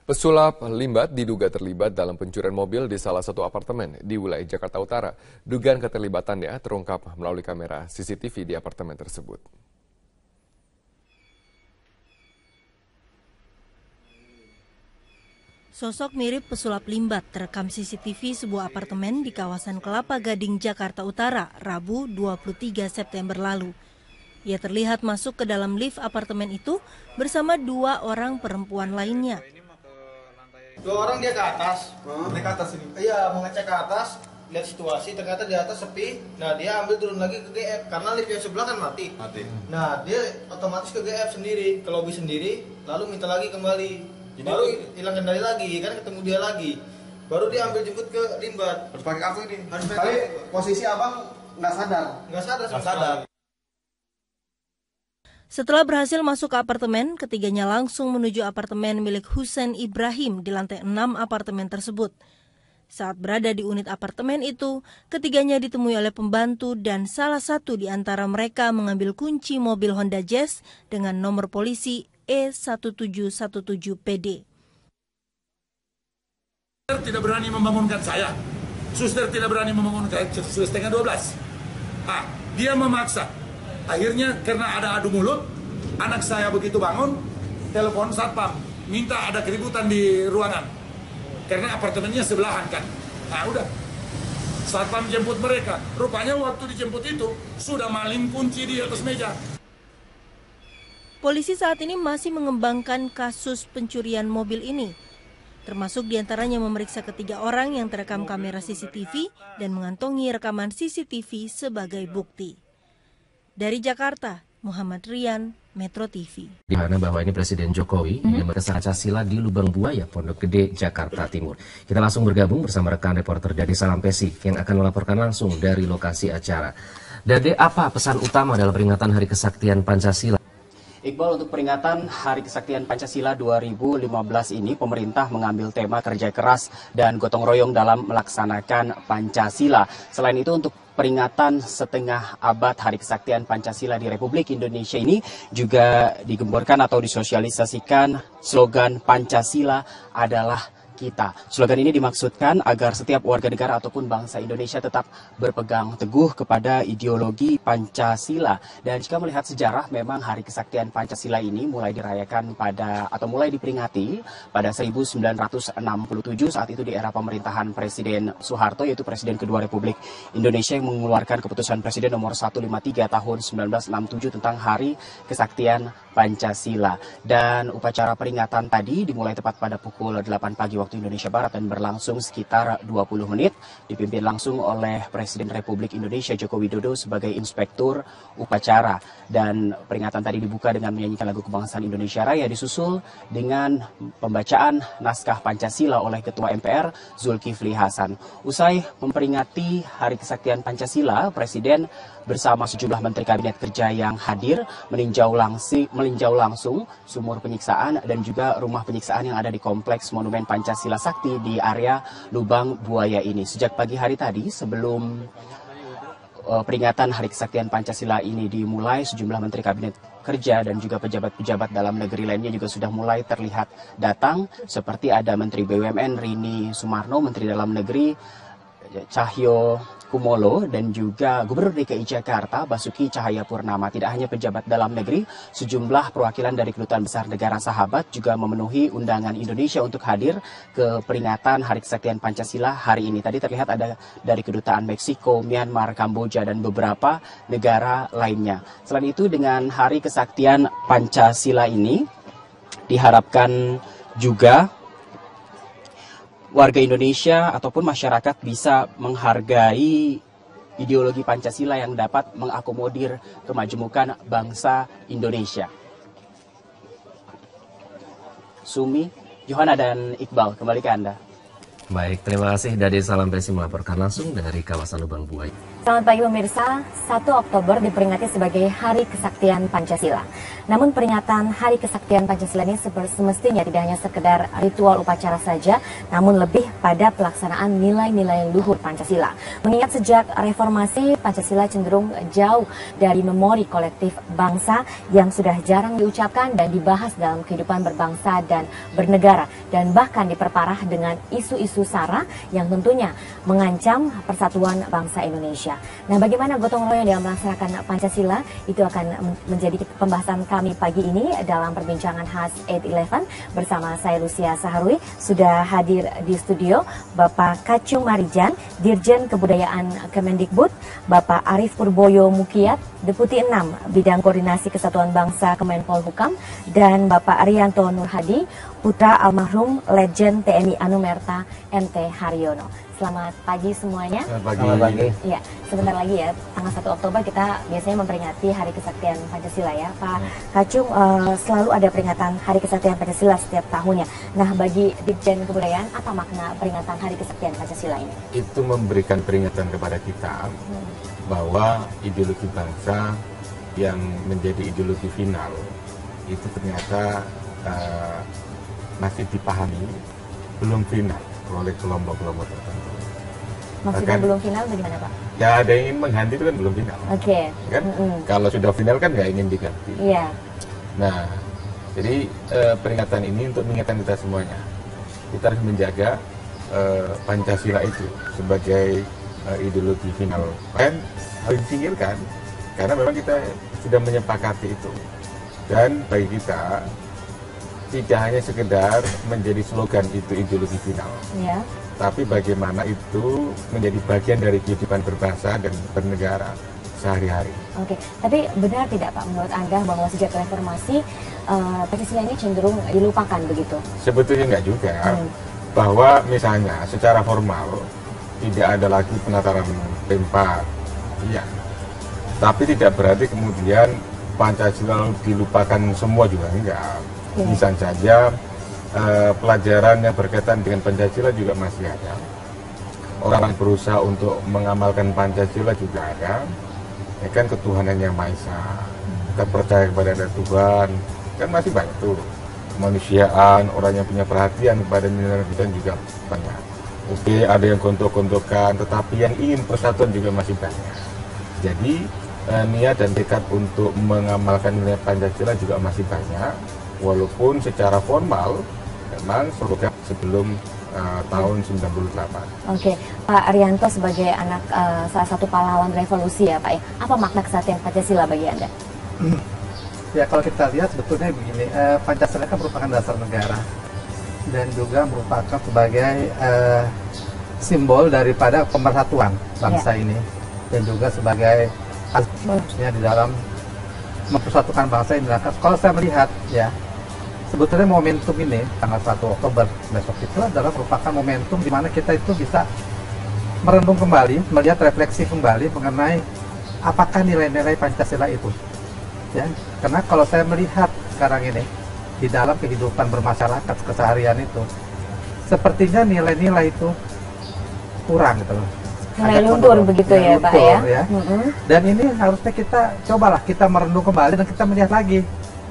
Pesulap limbat diduga terlibat dalam pencurian mobil di salah satu apartemen di wilayah Jakarta Utara. Dugaan keterlibatannya terungkap melalui kamera CCTV di apartemen tersebut. Sosok mirip pesulap limbat terekam CCTV sebuah apartemen di kawasan Kelapa Gading, Jakarta Utara, Rabu 23 September lalu. Ia terlihat masuk ke dalam lift apartemen itu bersama dua orang perempuan lainnya. Dua orang dia ke atas, naik ke atas ini. Iya, mau ngecek ke atas, lihat situasi, ternyata di atas sepi. Nah, dia ambil turun lagi ke GF karena lift yang sebelah kan mati. Nah, dia otomatis ke GF sendiri, ke lobby sendiri, lalu minta lagi kembali. Jadi, baru hilang kendali lagi, kan ketemu dia lagi. Baru dia ambil jemput ke limbat. Harus pakai kartu ini. Kali posisi abang nggak sadar. Setelah berhasil masuk ke apartemen, ketiganya langsung menuju apartemen milik Husein Ibrahim di lantai 6 apartemen tersebut. Saat berada di unit apartemen itu, ketiganya ditemui oleh pembantu dan salah satu di antara mereka mengambil kunci mobil Honda Jazz dengan nomor polisi E1717PD. Tidak berani membangunkan saya. Suster tidak berani membangunkan saya, 11:30. Dia memaksa. Akhirnya karena ada adu mulut, anak saya begitu bangun, telepon satpam, minta ada keributan di ruangan. Karena apartemennya sebelahan kan. Nah udah, satpam jemput mereka. Rupanya waktu dijemput itu, sudah maling kunci di atas meja. Polisi saat ini masih mengembangkan kasus pencurian mobil ini. Termasuk diantaranya memeriksa ketiga orang yang terekam kamera CCTV dan mengantongi rekaman CCTV sebagai bukti. Dari Jakarta, Muhammad Rian, Metro TV. Di mana bahwa ini Presiden Jokowi yang Pancasila di Lubang Buaya, Pondok Gede, Jakarta Timur. Kita langsung bergabung bersama rekan reporter Dade Salampesi yang akan melaporkan langsung dari lokasi acara. Dade, apa pesan utama dalam peringatan Hari Kesaktian Pancasila? Iqbal, untuk peringatan Hari Kesaktian Pancasila 2015 ini, pemerintah mengambil tema kerja keras dan gotong royong dalam melaksanakan Pancasila. Selain itu, untuk peringatan setengah abad Hari Kesaktian Pancasila di Republik Indonesia ini juga digemborkan atau disosialisasikan slogan Pancasila adalah kita. Slogan ini dimaksudkan agar setiap warga negara ataupun bangsa Indonesia tetap berpegang teguh kepada ideologi Pancasila. Dan jika melihat sejarah, memang Hari Kesaktian Pancasila ini mulai dirayakan mulai diperingati pada 1967, saat itu di era pemerintahan Presiden Soeharto, yaitu Presiden kedua Republik Indonesia, yang mengeluarkan keputusan Presiden nomor 153 tahun 1967 tentang Hari Kesaktian Pancasila. Dan upacara peringatan tadi dimulai tepat pada pukul 8 pagi waktu Indonesia Barat dan berlangsung sekitar 20 menit, dipimpin langsung oleh Presiden Republik Indonesia Joko Widodo sebagai inspektur upacara. Dan peringatan tadi dibuka dengan menyanyikan lagu kebangsaan Indonesia Raya, disusul dengan pembacaan naskah Pancasila oleh Ketua MPR Zulkifli Hasan. Usai memperingati Hari Kesaktian Pancasila, Presiden bersama sejumlah Menteri Kabinet Kerja yang hadir meninjau langsung sumur penyiksaan dan juga rumah penyiksaan yang ada di Kompleks Monumen Pancasila Sakti di area Lubang Buaya ini. Sejak pagi hari tadi, sebelum peringatan Hari Kesaktian Pancasila ini dimulai, sejumlah Menteri Kabinet Kerja dan juga pejabat-pejabat dalam negeri lainnya juga sudah mulai terlihat datang, seperti ada Menteri BUMN Rini Sumarno, Menteri Dalam Negeri Cahyo Kumolo, dan juga Gubernur DKI Jakarta Basuki Cahayapurnama. Tidak hanya pejabat dalam negeri, sejumlah perwakilan dari Kedutaan Besar Negara Sahabat juga memenuhi undangan Indonesia untuk hadir ke peringatan Hari Kesaktian Pancasila hari ini. Tadi terlihat ada dari Kedutaan Meksiko, Myanmar, Kamboja, dan beberapa negara lainnya. Selain itu, dengan Hari Kesaktian Pancasila ini diharapkan juga warga Indonesia ataupun masyarakat bisa menghargai ideologi Pancasila yang dapat mengakomodir kemajemukan bangsa Indonesia. Sumi, Johanna, dan Iqbal, kembali ke Anda. Baik, terima kasih Dade Salampesi melaporkan langsung dari kawasan Lubang Buaya. Selamat pagi pemirsa, 1 Oktober diperingati sebagai Hari Kesaktian Pancasila. Namun peringatan Hari Kesaktian Pancasila ini semestinya tidak hanya sekedar ritual upacara saja, namun lebih pada pelaksanaan nilai-nilai luhur Pancasila. Mengingat sejak reformasi, Pancasila cenderung jauh dari memori kolektif bangsa yang sudah jarang diucapkan dan dibahas dalam kehidupan berbangsa dan bernegara, dan bahkan diperparah dengan isu-isu SARA yang tentunya mengancam persatuan bangsa Indonesia. Nah, bagaimana gotong royong dalam melaksanakan Pancasila itu akan menjadi pembahasan kami pagi ini dalam perbincangan khas 8-11 bersama saya Lucia Saharwi. Sudah hadir di studio Bapak Kacung Marijan, Dirjen Kebudayaan Kemendikbud, Bapak Arief Purboyo Mukiat, Deputi 6 Bidang Koordinasi Kesatuan Bangsa Kemenpolhukam, dan Bapak Arianto Nurhadi, putra almarhum Legend TNI Anumerta MT Haryono. Selamat pagi semuanya. Selamat pagi. Ya, sebentar lagi ya, tanggal 1 Oktober kita biasanya memperingati Hari Kesaktian Pancasila ya. Pak Kacung, selalu ada peringatan Hari Kesaktian Pancasila setiap tahunnya. Nah, bagi Ditjen Kebudayaan, apa makna peringatan Hari Kesaktian Pancasila ini? Itu memberikan peringatan kepada kita bahwa ideologi bangsa yang menjadi ideologi final itu ternyata masih dipahami belum final oleh kelompok-kelompok tertentu. Maksudnya belum final bagaimana Pak? Ya, ada yang ingin mengganti itu kan belum final. Oke. Kan? Kalau sudah final kan nggak ingin diganti. Iya. Nah, jadi peringatan ini untuk mengingatkan kita semuanya. Kita harus menjaga Pancasila itu sebagai ideologi final. Kan harus disingkirkan karena memang kita sudah menyepakati itu. Dan bagi kita tidak hanya sekedar menjadi slogan itu ideologi final, ya, tapi bagaimana itu menjadi bagian dari kehidupan berbangsa dan bernegara sehari-hari. Oke, tapi benar tidak Pak menurut Anda bahwa sejak reformasi Pancasila ini cenderung dilupakan begitu? Sebetulnya enggak juga, bahwa misalnya secara formal tidak ada lagi penataran P4, iya, tapi tidak berarti kemudian Pancasila dilupakan semua juga enggak. Bisa saja pelajaran yang berkaitan dengan Pancasila juga masih ada. Orang yang berusaha untuk mengamalkan Pancasila juga ada. Ya kan, ketuhanan yang Maha Esa. Kita percaya kepada ada Tuhan. Kan masih banyak tuh. Kemanusiaan, orang yang punya perhatian kepada nilai kita juga banyak. Oke, ada yang gontok-gontokan, tetapi yang ingin persatuan juga masih banyak. Jadi niat dan tekad untuk mengamalkan nilai Pancasila juga masih banyak. Walaupun secara formal memang slogan sebelum tahun 98. Oke, Pak Arianto sebagai anak salah satu pahlawan revolusi ya Pak ya, apa makna kesaktian Pancasila bagi Anda? Ya, kalau kita lihat sebetulnya begini, Pancasila kan merupakan dasar negara dan juga merupakan sebagai simbol daripada pemersatuan bangsa ini, dan juga sebagai asasnya di dalam mempersatukan bangsa ini. Kalau saya melihat ya, sebetulnya momentum ini tanggal 1 Oktober besok itu adalah merupakan momentum di mana kita itu bisa merenung kembali, melihat refleksi kembali mengenai apakah nilai-nilai Pancasila itu. Ya, karena kalau saya melihat sekarang ini di dalam kehidupan bermasyarakat keseharian itu, sepertinya nilai-nilai itu kurang gitu loh. Nilai luntur begitu ya Pak ya. Dan ini harusnya kita cobalah kita merenung kembali dan kita melihat lagi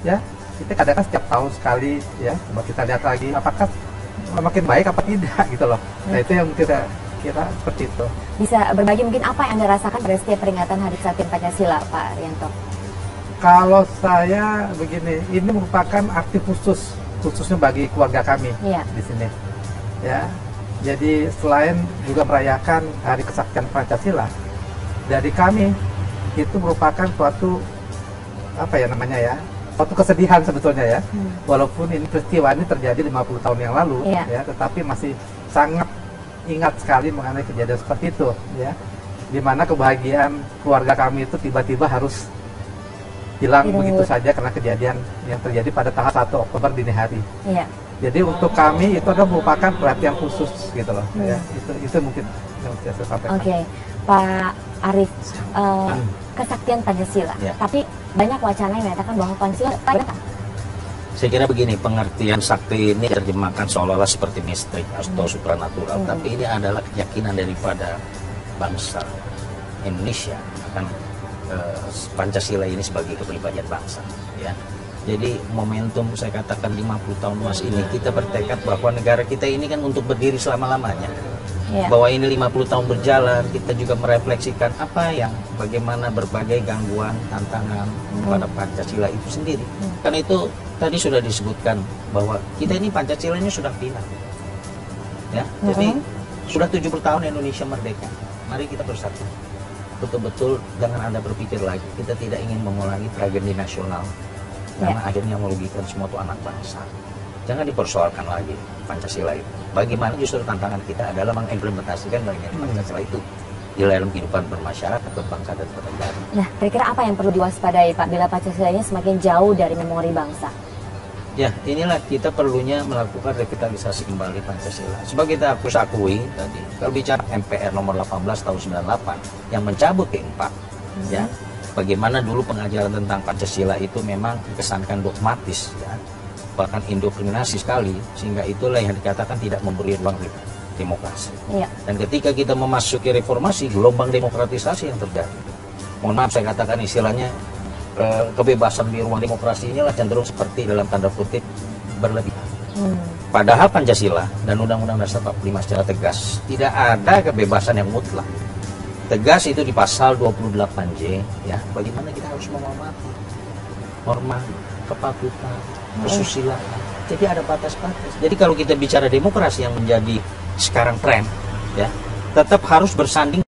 ya. Kita kadang-kadang setiap tahun sekali ya, coba kita lihat lagi apakah makin baik apa tidak gitu loh. Nah, itu yang kita kira seperti itu. Bisa berbagi mungkin apa yang Anda rasakan pada setiap peringatan Hari Kesaktian Pancasila, Pak Arianto? Kalau saya begini, ini merupakan arti khususnya bagi keluarga kami di sini. Ya, jadi selain juga merayakan Hari Kesaktian Pancasila, dari kami itu merupakan suatu apa ya namanya ya, suatu kesedihan sebetulnya ya. Walaupun ini peristiwa ini terjadi 50 tahun yang lalu ya, tetapi masih sangat ingat sekali mengenai kejadian seperti itu ya. Dimana kebahagiaan keluarga kami itu tiba-tiba harus hilang begitu saja karena kejadian yang terjadi pada tanggal 1 Oktober dini hari. Jadi untuk kami itu adalah merupakan perhatian khusus gitu loh. Ya, itu mungkin yang bisa saya sampaikan. Oke, Pak Arief, kesaktian Pancasila. Tapi banyak wacana yang mengatakan bahwa Pancasila Saya kira begini, pengertian sakti ini terjemahkan seolah-olah seperti mistik atau supranatural, tapi ini adalah keyakinan daripada bangsa Indonesia akan Pancasila ini sebagai kepribadian bangsa, ya. Jadi momentum saya katakan 50 tahun luas ini, kita bertekad bahwa negara kita ini kan untuk berdiri selama-lamanya. Bahwa ini 50 tahun berjalan, kita juga merefleksikan bagaimana berbagai gangguan, tantangan pada Pancasila itu sendiri. Karena itu tadi sudah disebutkan bahwa kita ini Pancasilanya sudah final. Ya, jadi sudah 70 tahun Indonesia merdeka. Mari kita bersatu. Betul-betul jangan Anda berpikir lagi, kita tidak ingin mengulangi tragedi nasional karena akhirnya merugikan semua tuh anak bangsa. Jangan dipersoalkan lagi Pancasila itu. Bagaimana justru tantangan kita adalah mengimplementasikan bagian Pancasila itu di dalam kehidupan bermasyarakat, berbangsa dan bernegara. Nah, kira-kira apa yang perlu diwaspadai Pak bila Pancasila ini semakin jauh dari memori bangsa? Ya, inilah kita perlunya melakukan revitalisasi kembali Pancasila. Sebagai kita harus akui tadi, kalau bicara MPR nomor 18 tahun 98 yang mencabut keempat, ya, bagaimana dulu pengajaran tentang Pancasila itu memang dikesankan dogmatis, ya, bahkan indoktrinasi sekali, sehingga itulah yang dikatakan tidak memberi ruang demokrasi. Dan ketika kita memasuki reformasi, gelombang demokratisasi yang terjadi. Mohon maaf saya katakan istilahnya, kebebasan di ruang demokrasi inilah cenderung seperti dalam tanda kutip berlebihan. Padahal Pancasila dan Undang-Undang Dasar 45 secara tegas tidak ada kebebasan yang mutlak. Tegas itu di pasal 28J, ya, bagaimana kita harus menghormati norma, kepatuhan, kesusilaan. Jadi ada batas-batas. Jadi kalau kita bicara demokrasi yang menjadi sekarang tren, ya, tetap harus bersanding